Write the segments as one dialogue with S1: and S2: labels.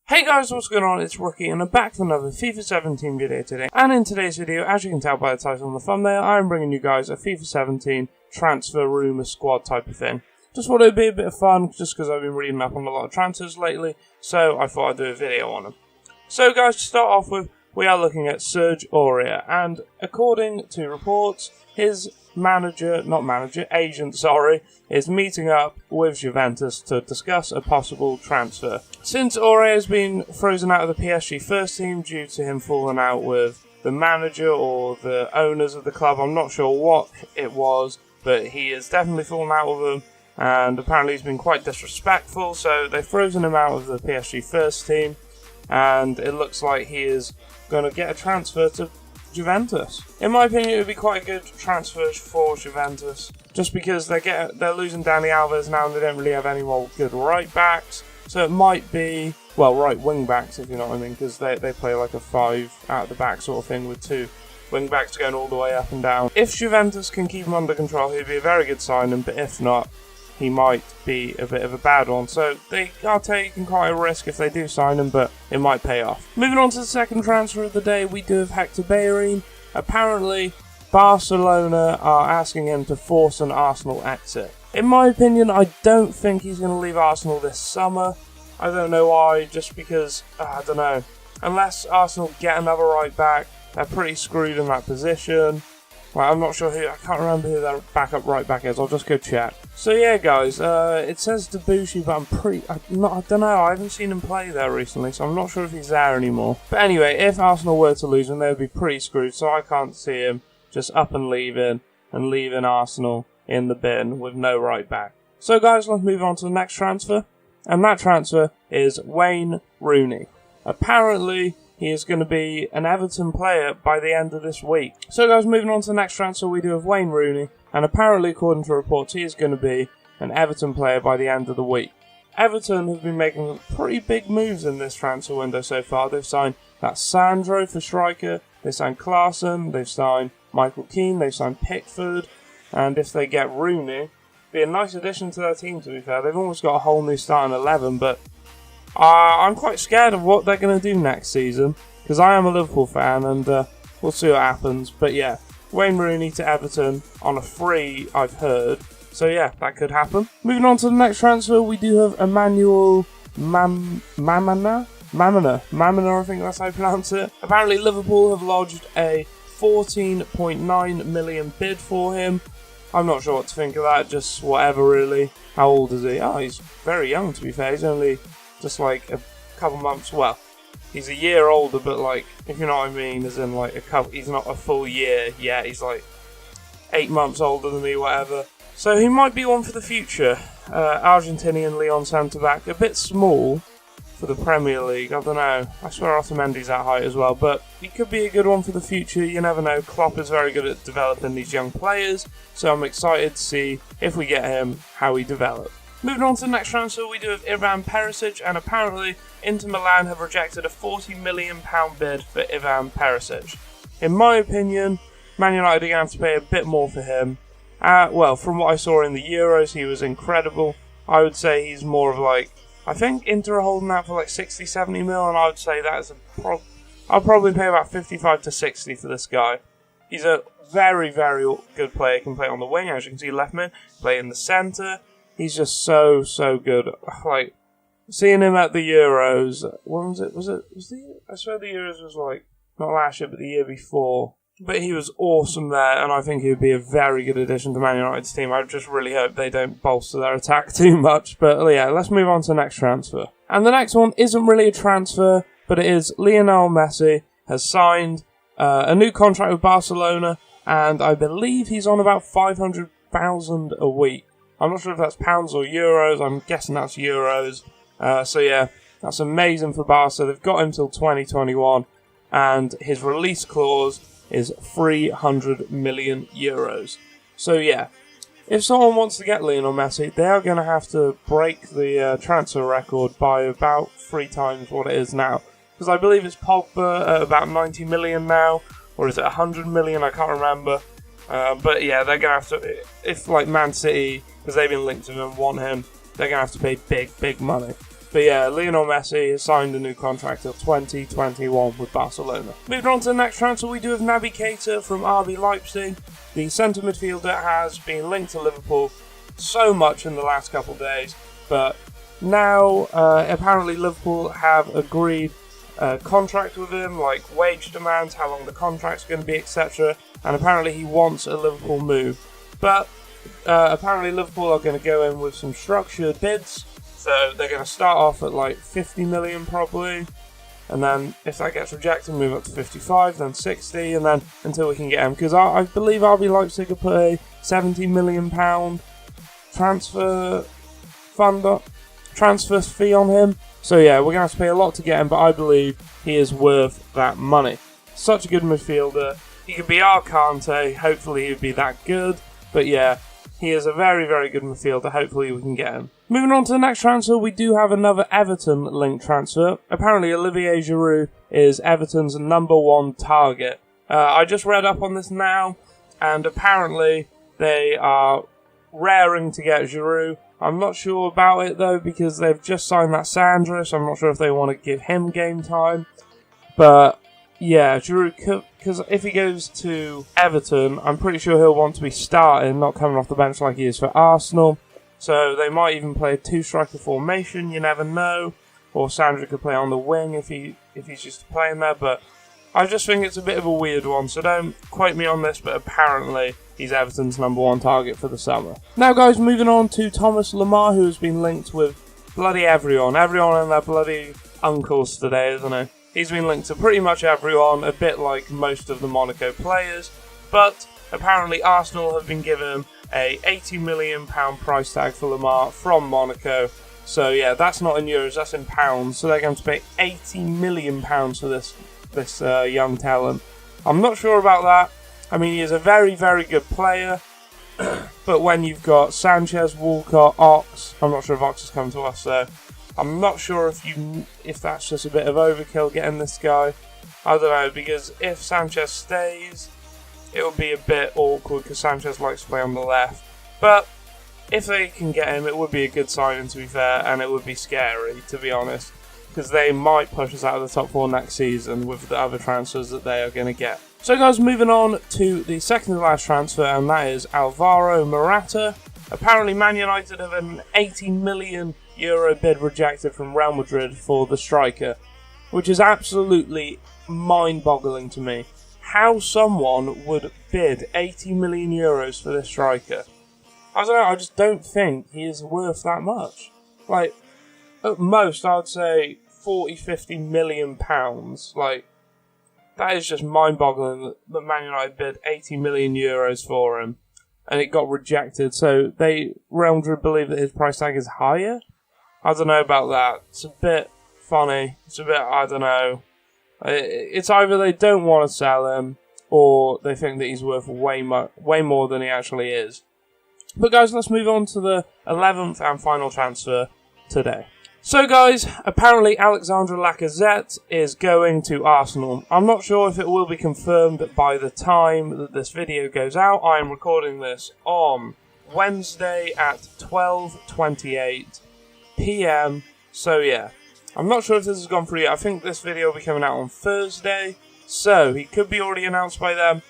S1: Hey guys, what's going on? It's Rookie and I'm back with another FIFA 17 video today. And in today's video, as you can tell by the title on the thumbnail, I'm bringing you guys a FIFA 17 transfer rumour squad type of thing. Just thought it would be a bit of fun, just because I've been reading up on a lot of transfers lately, so I thought I'd do a video on them. So guys, to start off with, we are looking at Serge Aurier, and according to reports, his agent, is meeting up with Juventus to discuss a possible transfer. Since Aurier has been frozen out of the PSG first team due to him falling out with the manager or the owners of the club, I'm not sure what it was, but he has definitely fallen out with them, and apparently he's been quite disrespectful, so they've frozen him out of the PSG first team, and it looks like he is going to get a transfer to Juventus. In my opinion, it would be quite a good transfer for Juventus, just because they're losing Dani Alves now and they don't really have any more good right backs, so it might be, well, right wing backs if you know what I mean, because they play like a 5 out the back sort of thing with 2 wing backs going all the way up and down. If Juventus can keep him under control, he'd be a very good signing, but if not, he might be a bit of a bad one. So they are taking quite a risk if they do sign him, but it might pay off. Moving on to the second transfer of the day, we do have Hector Bellerin. Apparently, Barcelona are asking him to force an Arsenal exit. In my opinion, I don't think he's going to leave Arsenal this summer. I don't know why, just because, I don't know. Unless Arsenal get another right back, they're pretty screwed in that position. Well, I'm not sure I can't remember who their backup right back is, I'll just go check. So yeah guys, it says Debussy, but I don't know, I haven't seen him play there recently, so I'm not sure if he's there anymore. But anyway, if Arsenal were to lose him, they would be pretty screwed, so I can't see him just up and leaving Arsenal in the bin with no right back. So guys, let's move on to the next transfer, and that transfer is Wayne Rooney. Apparently, he is going to be an Everton player by the end of this week. So guys, moving on to the next transfer, we do have Wayne Rooney, and apparently according to reports, he is going to be an Everton player by the end of the week. Everton have been making pretty big moves in this transfer window so far. They've signed that Sandro for striker, they've signed Klaassen, they've signed Michael Keane, they've signed Pickford, and if they get Rooney, be a nice addition to their team to be fair. They've almost got a whole new starting 11, but I'm quite scared of what they're going to do next season, because I am a Liverpool fan, and we'll see what happens. But yeah, Wayne Rooney to Everton on a free, I've heard. So yeah, that could happen. Moving on to the next transfer, we do have Emmanuel Mamana, I think that's how you pronounce it. Apparently Liverpool have lodged a 14.9 million bid for him. I'm not sure what to think of that, just whatever really. How old is he? Oh, he's very young to be fair, he's only just like a couple months, well, he's a year older, but like, if you know what I mean, as in like he's not a full year yet, he's like 8 months older than me, whatever. So he might be one for the future. Argentinian Leon centre-back, a bit small for the Premier League, I don't know. I swear Otamendi's that height as well, but he could be a good one for the future, you never know. Klopp is very good at developing these young players, so I'm excited to see, if we get him, how he develops. Moving on to the next transfer, we do have Ivan Perisic, and apparently Inter Milan have rejected a £40 million bid for Ivan Perisic. In my opinion, Man United are going to have to pay a bit more for him. Well, from what I saw in the Euros, he was incredible. I would say he's more of like, I think Inter are holding out for like 60-70 mil, and I would say that is I'll probably pay about 55 to 60 for this guy. He's a very, very good player. He can play on the wing, as you can see, left mid, play in the centre. He's just so good. Like, seeing him at the Euros, when was it? I swear the Euros was like, not last year, but the year before. But he was awesome there, and I think he would be a very good addition to Man United's team. I just really hope they don't bolster their attack too much. But yeah, let's move on to the next transfer. And the next one isn't really a transfer, but it is Lionel Messi has signed a new contract with Barcelona, and I believe he's on about 500,000 a week. I'm not sure if that's pounds or euros. I'm guessing that's euros. So yeah, that's amazing for Barca. They've got him till 2021, and his release clause is 300 million euros. So yeah, if someone wants to get Lionel Messi, they are going to have to break the transfer record by about 3 times what it is now. Because I believe it's Pogba at about 90 million now, or is it 100 million? I can't remember. But yeah, they're going to have to, if like Man City, because they've been linked to him and want him, they're going to have to pay big money. But yeah, Lionel Messi has signed a new contract till 2021 with Barcelona. Moving on to the next transfer, we do have Naby Keita from RB Leipzig. The centre midfielder has been linked to Liverpool so much in the last couple of days, but now apparently Liverpool have agreed a contract with him, like wage demands, how long the contract's going to be, etc. And apparently he wants a Liverpool move. But apparently Liverpool are going to go in with some structured bids. So they're going to start off at like 50 million probably, and then if that gets rejected, move up to 55, then 60, and then until we can get him. Because I believe RB Leipzig have put a £70 million transfer fee on him. So yeah, we're going to have to pay a lot to get him, but I believe he is worth that money. Such a good midfielder. He could be our Kante, hopefully he would be that good, but yeah, he is a very, very good midfielder. Hopefully we can get him. Moving on to the next transfer, we do have another Everton-linked transfer. Apparently Olivier Giroud is Everton's #1 target. I just read up on this now, and apparently they are raring to get Giroud. I'm not sure about it though, because they've just signed that Sandro, so I'm not sure if they want to give him game time. But yeah, Giroud, because if he goes to Everton, I'm pretty sure he'll want to be starting, not coming off the bench like he is for Arsenal. So they might even play a 2-striker formation, you never know. Or Sandro could play on the wing if he's used to playing there. But I just think it's a bit of a weird one, so don't quote me on this, but apparently he's Everton's #1 target for the summer. Now guys, moving on to Thomas Lemar, who has been linked with bloody everyone. Everyone and their bloody uncles today, isn't he? He's been linked to pretty much everyone, a bit like most of the Monaco players, but apparently Arsenal have been given a £80 million price tag for Lemar from Monaco. So yeah, that's not in euros, that's in pounds, so they're going to pay £80 million for this young talent. I'm not sure about that. I mean, he is a very, very good player, but when you've got Sanchez, Walcott, Ox, I'm not sure if Ox has come to us, so I'm not sure if that's just a bit of overkill getting this guy. I don't know, because if Sanchez stays, it will be a bit awkward because Sanchez likes to play on the left. But if they can get him, it would be a good signing, to be fair, and it would be scary, to be honest, because they might push us out of the top 4 next season with the other transfers that they are going to get. So guys, moving on to the second to last transfer, and that is Alvaro Morata. Apparently Man United have an €80 million bid rejected from Real Madrid for the striker, which is absolutely mind-boggling to me. How someone would bid €80 million for this striker. I don't know, I just don't think he is worth that much. Like, at most, I would say 40-50 million pounds. Like, that is just mind-boggling that Man United bid €80 million for him, and it got rejected. So Real Madrid believe that his price tag is higher? I don't know about that. It's a bit funny. It's a bit, I don't know. It's either they don't want to sell him, or they think that he's worth way more than he actually is. But guys, let's move on to the 11th and final transfer today. So guys, apparently Alexandre Lacazette is going to Arsenal. I'm not sure if it will be confirmed by the time that this video goes out. I am recording this on Wednesday at 12:28 PM. So yeah, I'm not sure if this has gone through yet. I think this video will be coming out on Thursday, so he could be already announced by then.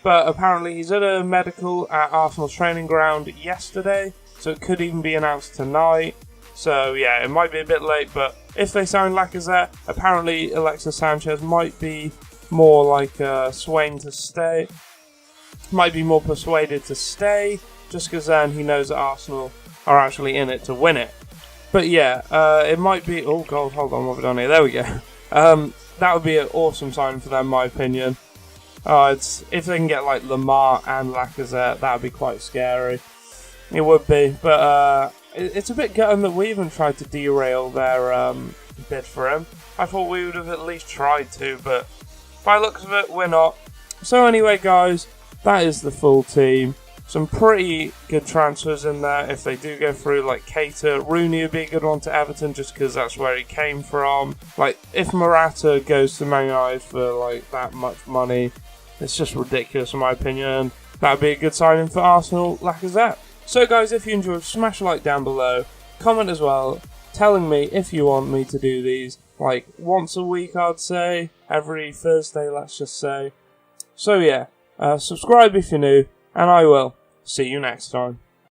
S1: But apparently he's at a medical at Arsenal's training ground yesterday, so it could even be announced tonight. So yeah, it might be a bit late, but if they sign Lacazette, apparently Alexis Sanchez might be more like swaying to stay. Might be more persuaded to stay, just because then he knows that Arsenal are actually in it to win it. But yeah, it might be... Oh god, hold on, what have we done here? There we go. That would be an awesome sign for them, in my opinion. If they can get like Lemar and Lacazette, that would be quite scary. It would be, but it's a bit gutting that we even tried to derail their bid for him. I thought we would have at least tried to, but by the looks of it, we're not. So anyway, guys, that is the full team. Some pretty good transfers in there if they do go through, like Keita. Rooney would be a good one to Everton just because that's where he came from. Like, if Morata goes to Man United for like that much money, it's just ridiculous in my opinion. That would be a good signing for Arsenal, Lacazette. So guys, if you enjoyed, smash a like down below, comment as well, telling me if you want me to do these like once a week, I'd say, every Thursday, let's just say. So yeah, subscribe if you're new, and I will see you next time.